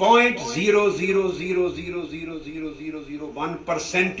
0.0000001%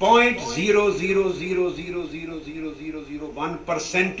0.0000001%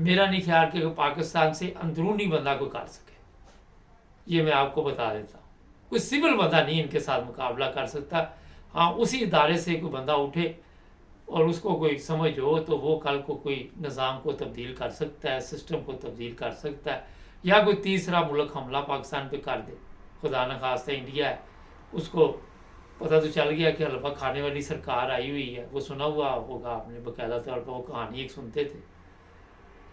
میرا نہیں خیال کہ پاکستان سے اندرونی بندہ کوئی کر سکے، یہ میں آپ کو بتا دیتا ہوں۔ کوئی سول بندہ نہیں ان کے ساتھ مقابلہ کر سکتا۔ ہاں اسی ادارے سے کوئی بندہ اٹھے اور اس کو کوئی سمجھ ہو تو وہ کل کو کوئی نظام کو تبدیل کر سکتا ہے، سسٹم کو تبدیل کر سکتا ہے، یا کوئی تیسرا ملک حملہ پاکستان پہ کر دے، خدا نخواستہ انڈیا ہے، اس کو پتہ تو چل گیا کہ حلوہ کھانے والی سرکار آئی ہوئی ہے، وہ سنا ہوا ہوگا آپ نے باقاعدہ طور پر، وہ کہانی ایک سنتے تھے،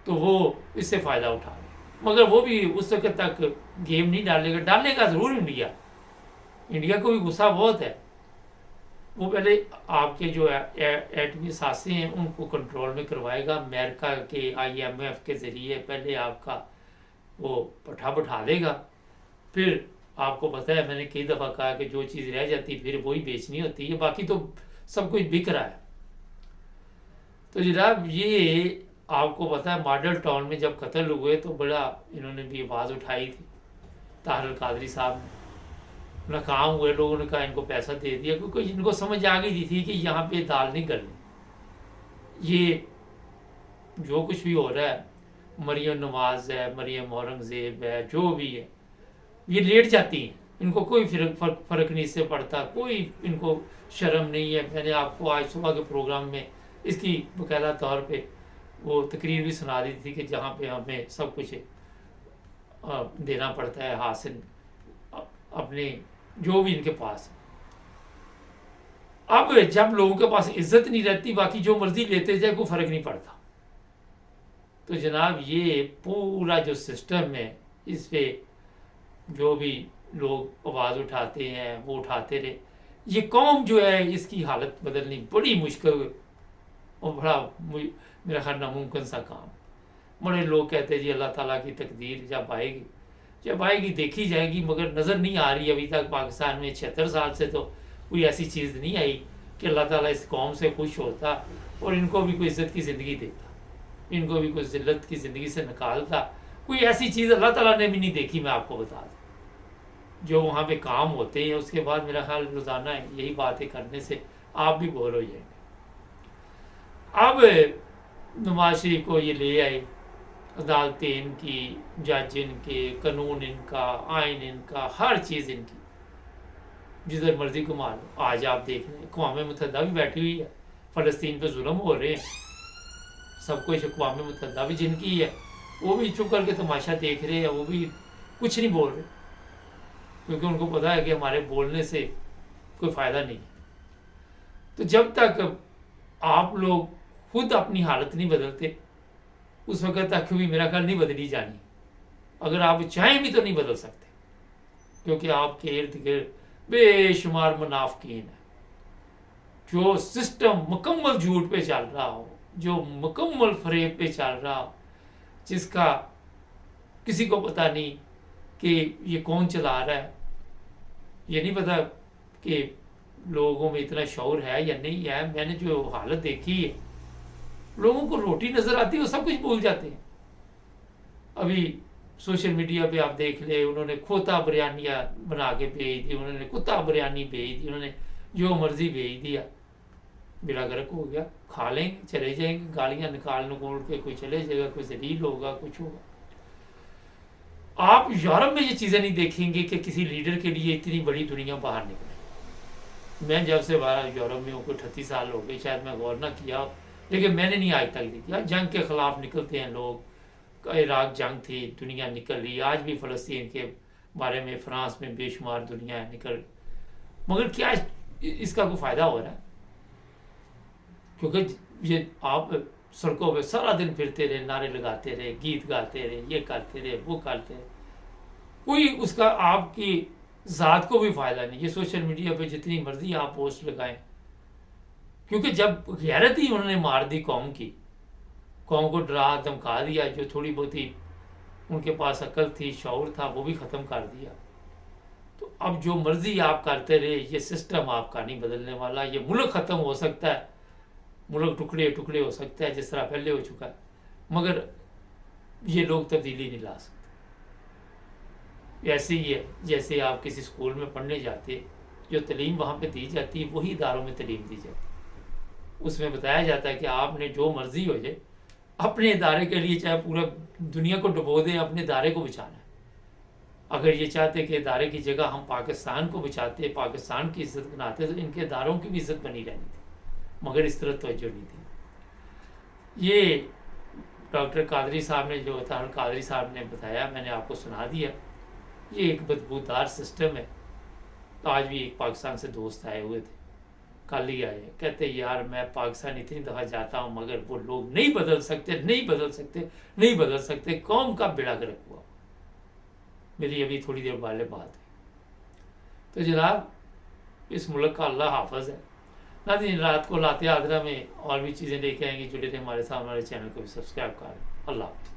تو وہ اس سے فائدہ اٹھا لے۔ مگر وہ بھی اس وقت تک گیم نہیں ڈالے گا ضرور انڈیا کو بھی غصہ بہت ہے۔ وہ پہلے آپ کے جو ایٹمی سازیں ہیں ان کو کنٹرول میں کروائے گا، امریکہ کے IMF کے ذریعے پہلے آپ کا وہ پٹھا بٹھا دے گا، پھر آپ کو پتہ ہے میں نے کئی دفعہ کہا کہ جو چیز رہ جاتی پھر وہی بیچنی ہوتی ہے، باقی تو سب کچھ بک رہا ہے۔ تو جناب یہ آپ کو پتہ ہے ماڈل ٹاؤن میں جب قتل ہوئے تو بڑا انہوں نے بھی آواز اٹھائی تھی، طاہر القادری صاحب نے، ناکام ہوئے، لوگوں نے کہا ان کو پیسہ دے دیا، کیونکہ ان کو سمجھ آ گئی تھی کہ یہاں پہ دال نہیں گلنی، یہ جو کچھ بھی ہو رہا ہے، مریم نواز ہے، مریم اورنگزیب ہے، جو بھی ہے، یہ لیٹ جاتی ہیں، ان کو کوئی فرق نہیں اس سے پڑتا، کوئی ان کو شرم نہیں ہے۔ میں نے آپ کو آج صبح کے پروگرام میں اس کی باقاعدہ طور پہ وہ تقریر بھی سنا دی تھی کہ جہاں پہ ہمیں سب کچھ دینا پڑتا ہے حاصل اپنے جو بھی ان کے پاس ہے۔ اب جب لوگوں کے پاس عزت نہیں رہتی، باقی جو مرضی لیتے جائے کوئی فرق نہیں پڑتا۔ تو جناب یہ پورا جو سسٹم ہے اس پہ جو بھی لوگ آواز اٹھاتے ہیں وہ اٹھاتے رہے، یہ قوم جو ہے اس کی حالت بدلنی بڑی مشکل اور بڑا میرا خیال ناممکن سا کام۔ بڑے لوگ کہتے ہیں جی اللہ تعالیٰ کی تقدیر جب آئے گی دیکھی جائے گی، مگر نظر نہیں آ رہی ابھی تک پاکستان میں 76 سال سے تو کوئی ایسی چیز نہیں آئی کہ اللہ تعالیٰ اس قوم سے خوش ہوتا اور ان کو بھی کوئی عزت کی زندگی دیتا، ان کو بھی کوئی ذلت کی زندگی سے نکالتا۔ کوئی ایسی چیز اللہ تعالیٰ نے بھی نہیں دیکھی، میں آپ کو بتا دوں۔ جو وہاں پہ کام ہوتے ہیں اس کے بعد میرا خیال روزانہ یہی باتیں کرنے سے آپ بھی بور ہو جائیں گے۔ اب نواز شریف کو یہ لے آئے، عدالتیں ان کی، جج ان کے، قانون ان کا، آئین ان کا، ہر چیز ان کی، جدھر مرضی کو مارو۔ آج آپ دیکھ لیں اقوام متحدہ بھی بیٹھی ہوئی ہے، فلسطین پہ ظلم ہو رہے ہیں، سب کچھ اقوام متحدہ بھی جن کی ہے، وہ بھی چپ کر کے تماشا دیکھ رہے ہیں، وہ بھی کچھ نہیں بول رہے، کیونکہ ان کو پتا ہے کہ ہمارے بولنے سے کوئی فائدہ نہیں ہے۔ تو جب تک آپ لوگ خود اپنی حالت نہیں بدلتے اس وقت تک بھی میرا خیال نہیں بدلی جانی، اگر آپ چاہیں بھی تو نہیں بدل سکتے، کیونکہ آپ کے ارد گرد بے شمار منافقین ہیں۔ جو سسٹم مکمل جھوٹ پہ چل رہا ہو، جو مکمل فریب پہ چل رہا ہو، جس کا کسی کو پتہ نہیں کہ یہ کون چلا رہا ہے، یہ نہیں پتہ کہ لوگوں میں اتنا شعور ہے یا نہیں ہے۔ میں نے جو حالت دیکھی ہے، لوگوں کو روٹی نظر آتی ہے وہ سب کچھ بھول جاتے ہیں۔ ابھی سوشل میڈیا پہ آپ دیکھ لیں، انہوں نے کھوتا بریانیاں بنا کے بھیج دی، انہوں نے کتا بریانی بھیج دی، انہوں نے جو مرضی بھیج دیا، بلا گرک ہو گیا، کھا لیں گے چلے جائیں گے، گالیاں نکال کے کوئی چلے جائے گا، کوئی ذلیل ہوگا، کچھ ہوگا۔ آپ یورپ میں یہ چیزیں نہیں دیکھیں گے کہ کسی لیڈر کے لیے اتنی بڑی دنیا باہر نکلے۔ میں جب سے یورپ میں ہوں، کوئی 38 سال ہو گئے، شاید میں غور نہ کیا، لیکن میں نے نہیں آج تک دیکھا۔ جنگ کے خلاف نکلتے ہیں لوگ، عراق جنگ تھی، دنیا نکل رہی، آج بھی فلسطین کے بارے میں فرانس میں بے شمار دنیا نکل، مگر کیا اس کا کوئی فائدہ ہو رہا ہے؟ کیونکہ یہ آپ سڑکوں پہ سارا دن پھرتے رہے، نعرے لگاتے رہے، گیت گاتے رہے، یہ کرتے رہے، وہ کرتے رہے، کوئی اس کا آپ کی ذات کو بھی فائدہ نہیں۔ یہ سوشل میڈیا پہ جتنی مرضی آپ پوسٹ لگائیں، کیونکہ جب غیرت ہی انہوں نے مار دی قوم کی، قوم کو ڈرا دھمکا دیا، جو تھوڑی بہت ہی ان کے پاس عقل تھی، شعور تھا، وہ بھی ختم کر دیا۔ تو اب جو مرضی آپ کرتے رہے، یہ سسٹم آپ کا نہیں بدلنے والا۔ یہ ملک ختم ہو سکتا ہے، ملک ٹکڑے ٹکڑے ہو سکتا ہے جس طرح پہلے ہو چکا ہے، مگر یہ لوگ تبدیلی نہیں لا سکتے۔ ایسے ہی ہے جیسے آپ کسی اسکول میں پڑھنے جاتے، جو تعلیم وہاں پہ دی جاتی وہی اداروں میں تعلیم دی جاتی، اس میں بتایا جاتا ہے کہ آپ نے جو مرضی ہو جائے اپنے ادارے کے لیے چاہے پورا دنیا کو ڈبو دیں، اپنے ادارے کو بچانا ہے۔ اگر یہ چاہتے کہ ادارے کی جگہ ہم پاکستان کو بچاتے، پاکستان کی عزت بناتے، تو ان کے اداروں کی بھی عزت بنی رہنی تھی، مگر اس طرح توجہ نہیں تھی۔ یہ ڈاکٹر قادری صاحب نے، جو طاہر القادری صاحب نے بتایا، میں نے آپ کو سنا دیا۔ یہ ایک بدبودار سسٹم ہے۔ تو آج بھی ایک پاکستان سے دوست آئے ہوئے تھے، کل ہی آئے، کہتے یار میں پاکستان اتنی دفعہ جاتا ہوں مگر وہ لوگ نہیں بدل سکتے، نہیں بدل سکتے، نہیں بدل سکتے، قوم کا بیڑا گرک ہوا۔ میری ابھی تھوڑی دیر پہلے بات ہے۔ تو جناب اس ملک کا اللہ حافظ ہے۔ ناظرین، رات کو لاتے آدرا میں اور بھی چیزیں لے کے آئیں گے، جڑے رہے ہمارے ساتھ، ہمارے چینل کو بھی سبسکرائب کریں۔ اللہ حافظ۔